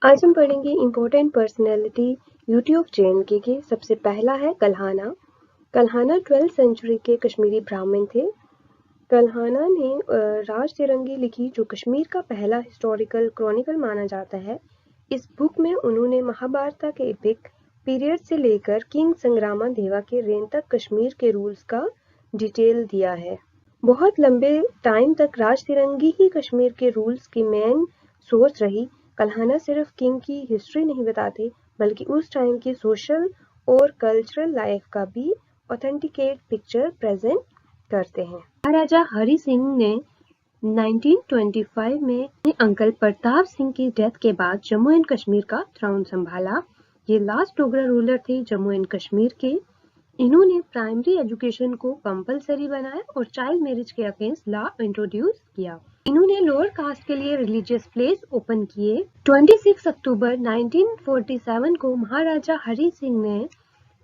आज हम पढ़ेंगे important personality UT of JNK के। सबसे पहला है कल्हाना। कल्हाना 12th सेंचुरी के कश्मीरी ब्राह्मण थे। कल्हाना ने राज तिरंगी लिखी, जो कश्मीर का पहला हिस्टोरिकल क्रॉनिकल माना जाता है। इस बुक में उन्होंने महाभारत के एपिक पीरियड से लेकर किंग संग्रामा देवा के रेन तक कश्मीर के रूल्स का डिटेल दिया है। बहुत लंबे टाइम तक राज तिरंगी ही कश्मीर के रूल्स की मेन सोर्स रही। कल्हाना सिर्फ किंग की हिस्ट्री नहीं बताते, बल्कि उस टाइम की सोशल और कल्चरल लाइफ का भी ऑथेंटिकेट पिक्चर प्रेजेंट करते हैं। महाराजा हरि सिंह ने 1925 में अपने अंकल प्रताप सिंह की डेथ के बाद जम्मू एंड कश्मीर का थ्रोन संभाला। ये लास्ट डोगरा रूलर थे जम्मू एंड कश्मीर के। इन्होंने प्राइमरी एजुकेशन को कंपलसरी बनाया और चाइल्ड मैरिज के अगेंस्ट लॉ इंट्रोड्यूस किया। इन्होंने लोअर कास्ट के लिए रिलीजियस प्लेस ओपन किए। 26 अक्टूबर 1947 को महाराजा हरि सिंह ने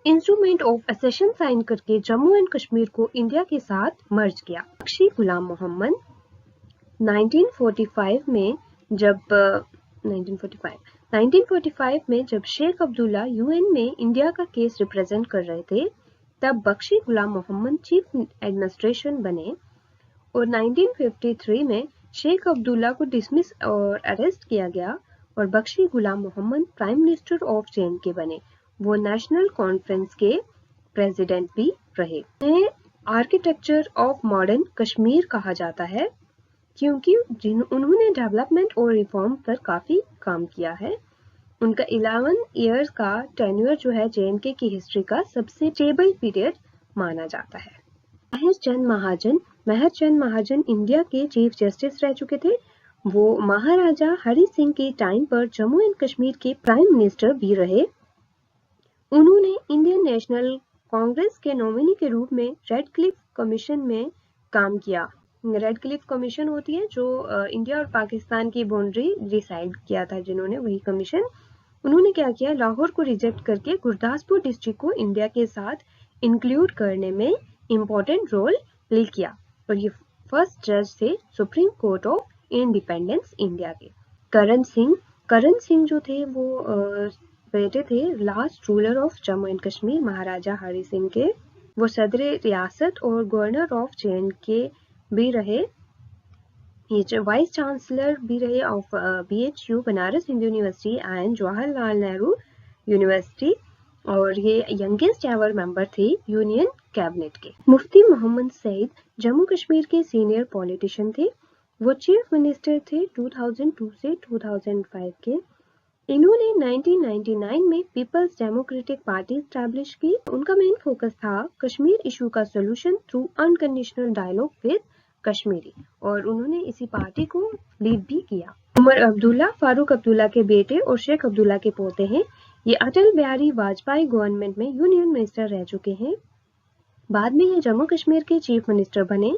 इंस्ट्रूमेंट ऑफ असेशन साइन करके जम्मू एंड कश्मीर को इंडिया के साथ मर्ज किया। बख्शी गुलाम मोहम्मद 1945 में जब शेख अब्दुल्ला यूएन में इंडिया का केस रिप्रेजेंट कर रहे थे, तब बख्शी गुलाम मोहम्मद चीफ एडमिनिस्ट्रेशन बने और 1953 में शेख अब्दुल्ला को डिसमिस और अरेस्ट किया गया और Bakshi Ghulam Mohammad prime minister of JNK बने। वो नेशनल कॉन्फ्रेंस के प्रेसिडेंट भी रहे। आर्किटेक्चर ऑफ मॉडर्न कश्मीर कहा जाता है, क्योंकि उन्होंने डेवलपमेंट और रिफॉर्म पर काफी काम किया है। उनका 11 इयर्स का टेन्योर जो है JNK की हिस्ट्री का सबसे स्टेबल पीरियड माना जाता है। महर चंद महाजन इंडिया के चीफ जस्टिस रह चुके थे। वो महाराजा हरि सिंह के टाइम पर जम्मू एंड कश्मीर के प्राइम मिनिस्टर भी रहे। उन्होंने इंडियन नेशनल कांग्रेस के नॉमिनी के रूप में रेड क्लिफ कमीशन में काम किया। रेड क्लिफ कमीशन होती है जो इंडिया और पाकिस्तान की बाउंड्री डिसाइड किया था, जिन्होंने वही कमीशन। उन्होंने क्या किया, लाहौर को रिजेक्ट करके गुरदासपुर डिस्ट्रिक्ट को इंडिया के साथ इंक्लूड करने में इम्पोर्टेंट रोल प्ले किया और ये फर्स्ट जज थे supreme court of independence India के। करण सिंह जो थे वो बेटे थे last ruler of Jammu and Kashmir Maharaja Hari Singh के। वो सदर रियासत और गवर्नर ऑफ JNK भी रहे। ये वाइस चांसलर भी रहे of BHU Banaras Hindu university and Jawaharlal Nehru university, और ये यंगेस्ट एवर मेंबर थे यूनियन कैबिनेट के। मुफ्ती मोहम्मद सईद जम्मू कश्मीर के सीनियर पॉलिटिशियन थे। वो चीफ मिनिस्टर थे 2002 से 2005 के। इन्होंने 1999 में पीपल्स डेमोक्रेटिक पार्टी स्टैब्लिश की। उनका मेन फोकस था कश्मीर इशू का solution through unconditional dialogue with Kashmiri, और उन्होंने इसी पार्टी को लीड भी किया। उमर अब्दुल्ला फारूक अब्दुल्ला के बेटे और शेख अब्दुल्ला के पोते हैं। ये अटल बिहारी वाजपेयी गवर्नमेंट में यूनियन मिनिस्टर रह चुके हैं। बाद में ये जम्मू कश्मीर के चीफ मिनिस्टर बने।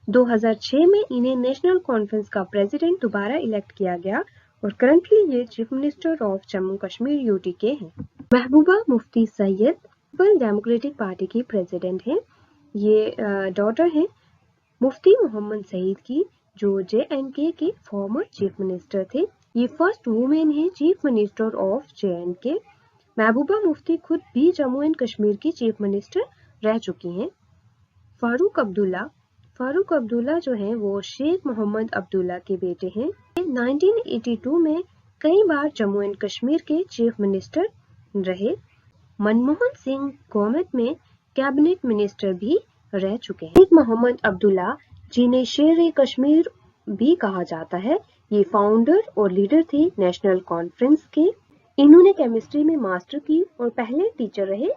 2006 में इन्हें नेशनल कॉन्फ्रेंस का प्रेसिडेंट दोबारा इलेक्ट किया गया और करंटली ये chief minister of Jammu Kashmir UT के हैं। Mehbooba Mufti Syed people democratic party की प्रेसिडेंट हैं। ये डॉटर हैं मुफ्ती मोहम्मद सईद की, जो JNK के फॉर्मर चीफ मिनिस्टर थे। ये फर्स्ट वुमेन है chief minister of JNK। Mehbooba Mufti खुद भी जम्मू एंड कश्मीर की चीफ मिनिस्टर रह चुकी हैं। फारूक अब्दुल्ला जो हैं वो शेख मोहम्मद अब्दुल्ला के बेटे हैं। 1982 में कई बार जम्मू एंड कश्मीर के चीफ मिनिस्टर रहे। मनमोहन सिंह गवर्नमेंट में कैबिनेट मिनिस्टर भी रह चुके हैं। शेख मोहम्मद अब्दुल्ला, जिन्हें शेर कश्मीर भी कहा जाता है, ये फाउंडर और लीडर थे नेशनल कॉन्फ्रेंस के। इन्होंने केमिस्ट्री में मास्टर की और पहले टीचर रहे।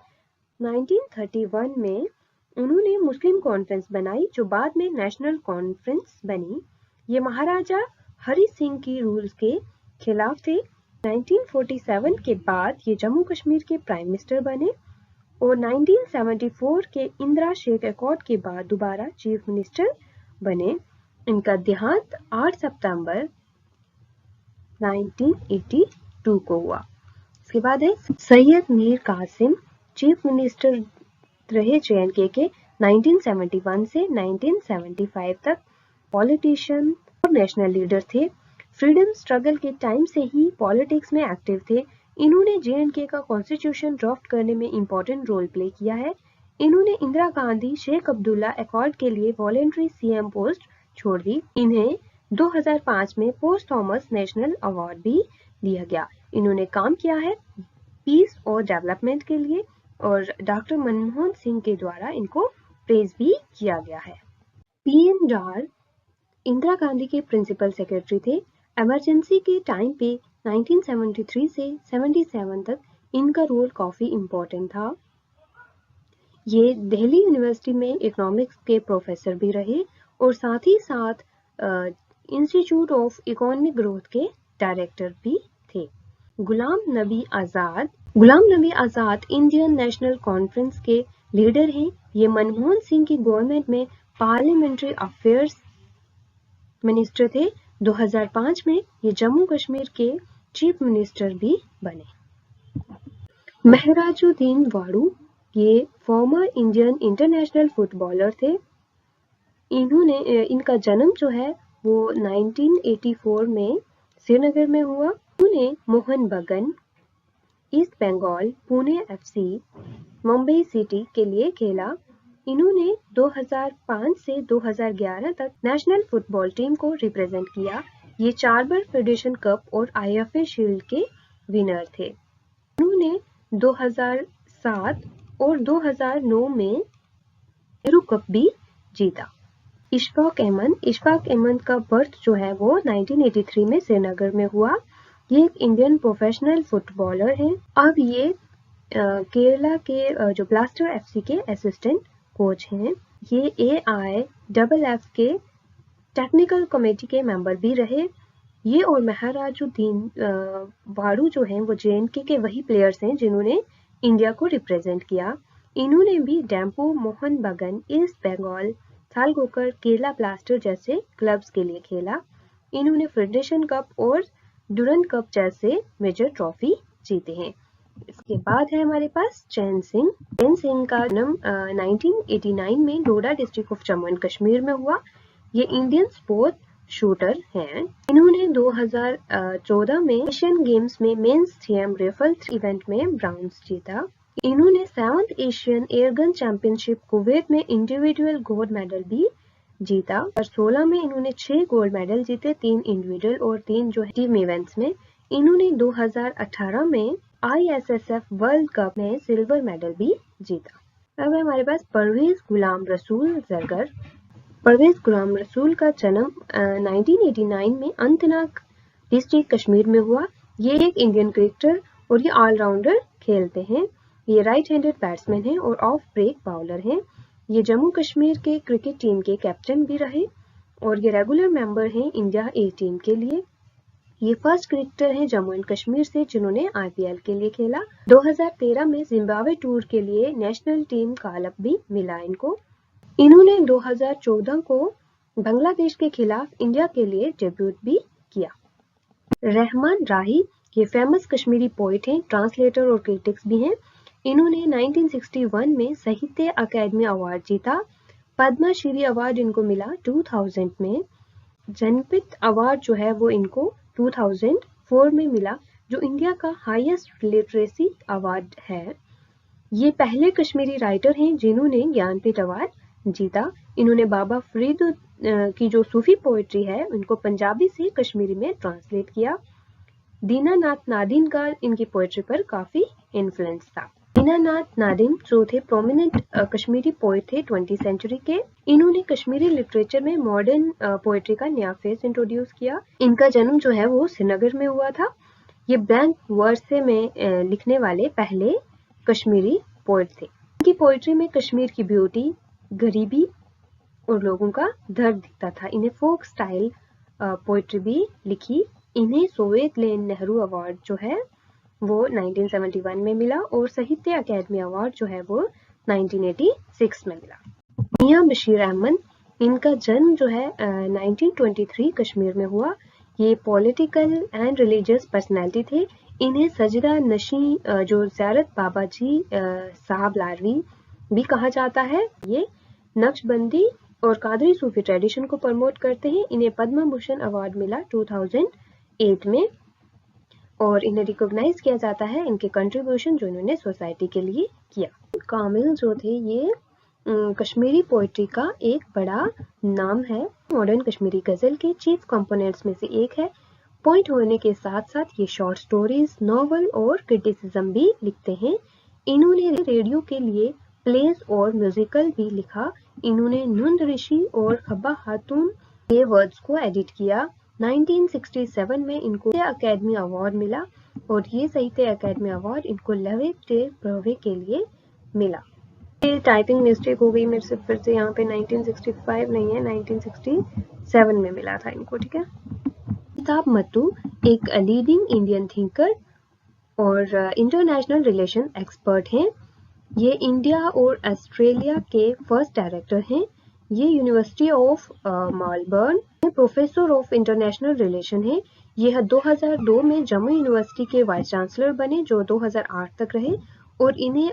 1931 में उन्होंने मुस्लिम कॉन्फ्रेंस बनाई, जो बाद में नेशनल कॉन्फ्रेंस बनी। ये महाराजा हरि सिंह की रूल्स के खिलाफ थे। 1947 के बाद ये जम्मू कश्मीर के प्राइम मिनिस्टर बने और 1974 के इंदिरा शेख अकॉर्ड के बाद दोबारा चीफ मिनिस्टर बने। इनका देहांत 8 सितंबर 1982 को हुआ। इसके बाद है सैयद मीर कासिम, चीफ मिनिस्टर रहे JNK के 1971 से 1975 तक। पॉलिटिशियन और नेशनल लीडर थे। फ्रीडम स्ट्रगल के टाइम से ही पॉलिटिक्स में एक्टिव थे। इन्होंने जे.एंड.के का कॉन्स्टिट्यूशन ड्राफ्ट करने में इम्पोर्टेंट रोल प्ले किया है। इन्होंने इंदिरा गांधी शेख अब्दुल्ला अकॉर्ड के लिए वॉलेंट्री सीएम पोस्ट छोड़ दी। इन्हें 2005 में पोस्ट थॉमस नेशनल अवार्ड भी दिया गया। इन्होंने काम किया है पीस और डेवलपमेंट के लिए और डॉक्टर मनमोहन सिंह के द्वारा इनको प्रेज भी किया गया है। पीएन डार इंदिरा गांधी के प्रिंसिपल सेक्रेटरी थे। इमरजेंसी के टाइम पे 1973 से 77 तक इनका रोल काफी इम्पोर्टेंट था। ये दिल्ली यूनिवर्सिटी में इकोनॉमिक्स के प्रोफेसर भी रहे और साथ ही साथ इंस्टीट्यूट ऑफ इकोनॉमिक ग्रोथ के डायरेक्टर भी थे। Ghulam Nabi Azad Indian national conference के लीडर हैं। ये मनमोहन सिंह की गवर्नमेंट में पार्लियामेंट्री अफेयर्स मिनिस्टर थे। 2005 में ये जम्मू कश्मीर के चीफ मिनिस्टर भी बने। महराजुद्दीन वाडू ये फॉर्मर इंडियन इंटरनेशनल फुटबॉलर थे। इनका जन्म जो है वो 1984 में श्रीनगर में हुआ। उन्होंने Mohun Bagan, East Bengal, Pune FC, Mumbai City के लिए खेला। इन्होंने 2005 से 2011 तक नेशनल फुटबॉल टीम को रिप्रेजेंट किया। ये 4 बार फेडरेशन कप और आईएफए शील्ड के विनर थे। इन्होंने 2007 और 2009 में नेहरू कप भी जीता। इशफाक अहमद का बर्थ जो है वो 1983 में श्रीनगर में हुआ। ये एक इंडियन प्रोफेशनल फुटबॉलर हैं। अब ये केरला के जो ब्लास्टर एफसी के असिस्टेंट कोच हैं। ये AIFF के टेक्निकल कमेटी के मेंबर भी रहे। ये और महराजुद्दीन वाडू जो हैं वो जे.एंड.के के वही प्लेयर्स हैं जिन्होंने इंडिया को रिप्रेजेंट किया। इन्होंने भी डैम्पो, मोहन बगान, ईस्ट बंगाल, थालगोकर, केरला ब्लास्टर जैसे क्लब्स के लिए खेला। इन्होंने फेडरेशन कप और डुरंड कप जैसे मेजर ट्रॉफी जीते हैं। इसके बाद है हमारे पास चैन सिंह का जन्म 1989 में Doda district of Jammu and Kashmir में हुआ। ये इंडियन स्पोर्ट शूटर हैं। इन्होंने 2014 में एशियन गेम्स में मेंस TM राइफल इवेंट में ब्राउन्स जीता। इन्होंने 7th Asian airgun championship Kuwait में इंडिविजुअल गोल्ड मेडल भी जीता और 16 में इन्होंने 6 गोल्ड मेडल जीते, 3 इंडिविजुअल और 3 जो टीम इवेंट्स में। इन्होंने 2018 में ISSF वर्ल्ड कप में सिल्वर मेडल भी जीता। अब हमारे पास परवेज गुलाम रसूल जरगर। परवेज गुलाम रसूल का जन्म 1989 में अनंतनाग डिस्ट्रिक्ट कश्मीर में हुआ। ये एक इंडियन क्रिकेटर और ये ऑलराउंडर खेलते हैं। ये राइट हैंडेड बैट्समैन हैं और ऑफ ब्रेक बाउलर हैं। ये जम्मू कश्मीर के क्रिकेट टीम के कैप्टन भी रहे और ये रेगुलर मेंबर हैं इंडिया A टीम के लिए। ये फर्स्ट क्रिकेटर हैं जम्मू एंड कश्मीर से जिन्होंने IPL के लिए खेला। 2013 में जिम्बाब्वे टूर के लिए नेशनल टीम कॉल अप भी मिला इनको। इन्होंने 2014 को बांग्लादेश के खिलाफ इंडिया के लिए डेब्यूट भी किया। रहमान राही ये फेमस कश्मीरी पोइट हैं, ट्रांसलेटर और क्रिटिक्स भी हैं। इन्होंने 1961 में साहित्य अकादमी अवार्ड जीता। पद्म श्री अवार्ड इनको मिला 2000 में। जनपथ अवार्ड जो है वो इनको 2004 में मिला, जो इंडिया का हाईएस्ट लिटरेसी अवार्ड है। ये पहले कश्मीरी राइटर हैं जिन्होंने ज्ञानपीठ अवार्ड जीता। इन्होंने बाबा फरीद की जो सूफी पोएट्री है उनको पंजाबी से कश्मीरी में ट्रांसलेट किया। दीनानाथ नादिम का इनकी पोएट्री पर काफी इन्फ्लुएंस था। दीनानाथ नादिम जो थे प्रोमिनेंट कश्मीरी पोएट थे 20th सेंचुरी के। इन्होंने कश्मीरी लिटरेचर में मॉडर्न पोएट्री का नया फेस इंट्रोड्यूस किया। इनका जन्म जो है वो श्रीनगर में हुआ था। ये ब्लैंक वर्स में लिखने वाले पहले कश्मीरी पोएट थे। इनकी पोएट्री में कश्मीर की ब्यूटी, गरीबी और लोगों का दर्द दिखता था। इन्हें फोक स्टाइल पोएट्री भी लिखी। इन्हें सोवियत नेहरू अवार्ड जो है वो 1971 में मिला और साहित्य अकादमी अवार्ड जो है वो 1986 में मिला। मियां बशीर अहमद, इनका जन्म जो है 1923 कश्मीर में हुआ। ये पॉलिटिकल एंड रिलीजियस पर्सनैलिटी थे। इन्हें सजदा नशी जो ज़ियारत बाबा जी साहब लारवी भी कहा जाता है। ये नक्शबंदी और कादरी सूफी ट्रेडिशन को प्रमोट करते हैं। इन्हें पद्म भूषण अवार्ड मिला 2000 2008 में, और इन्हें रिकॉग्नाइज किया जाता है इनके कंट्रीब्यूशन जो इन्होंने सोसाइटी के लिए किया। कामिल जो थे ये कश्मीरी पोइट्री का एक बड़ा नाम है। मॉडर्न कश्मीरी गजल के चीफ कंपोनेंट्स में से एक है। पॉइंट होने के साथ साथ ये शॉर्ट स्टोरीज, नॉवल और क्रिटिसिज्म भी लिखते हैं। इन्होंने रेडियो के लिए प्लेस और म्यूजिकल भी लिखा। इन्होंने नुंद ऋषि और हब्बा खातून के वर्ड्स को एडिट किया। 1967 में इनको अकेडमी अवार्ड मिला, और ये साहित्य अकेडमी अवार्ड इनको लवे डे प्रवे के लिए मिला। ये टाइपिंग मिस्टेक हो गई मेरे से फिर से, यहाँ पे 1965 नहीं है, 1967 में मिला था इनको, ठीक है। अमिताभ मट्टू एक लीडिंग इंडियन थिंकर और इंटरनेशनल रिलेशन एक्सपर्ट हैं। ये इंडिया और ऑस्ट्रेलिया के फर्स्ट डायरेक्टर हैं। ये university of Melbourne professor of international relation है। ये 2002 में जम्मू यूनिवर्सिटी के वाइस चांसलर बने, जो 2008 तक रहे, और इन्हें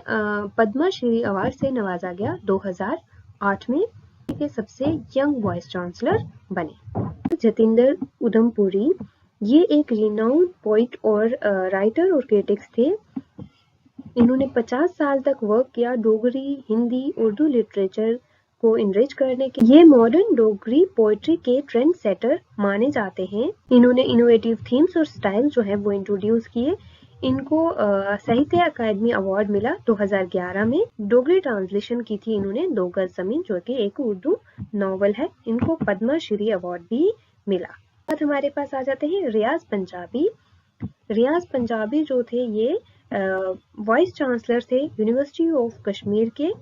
पद्मश्री अवार्ड से नवाजा गया 2008 में। के सबसे यंग वाइस चांसलर बने। जतिंदर उधमपुरी ये एक रिनाउंड पोइट और राइटर और क्रिटिक्स थे। इन्होंने 50 साल तक वर्क किया डोगरी, हिंदी, उर्दू लिटरेचर को इनरिच करने के। ये मॉडर्न डोगरी पोइट्री के ट्रेंड सेटर माने जाते हैं। इन्होंने इनोवेटिव थीम्स और स्टाइल जो है वो इंट्रोड्यूस किए। इनको साहित्य अकादमी अवार्ड मिला 2011 में। डोगरी ट्रांसलेशन की थी इन्होंने दो गज जमीन, जो कि एक उर्दू नॉवल है। इनको पद्मश्री अवार्ड भी मिला। बाद हमारे पास आ जाते हैं रियाज पंजाबी। रियाज पंजाबी जो थे ये वाइस चांसलर थे यूनिवर्सिटी ऑफ कश्मीर के।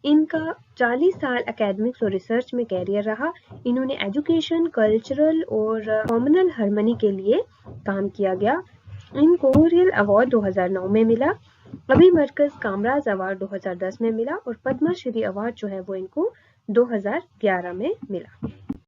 इनका 40 साल एकेडमिक्स और रिसर्च में कैरियर रहा। इन्होंने एजुकेशन, कल्चरल और कम्युनल हार्मनी के लिए काम किया गया। इनको मेमोरियल अवार्ड 2009 में मिला। अभी मरकज कामराज अवार्ड 2010 में मिला, और पद्मश्री अवार्ड जो है वो इनको 2011 में मिला।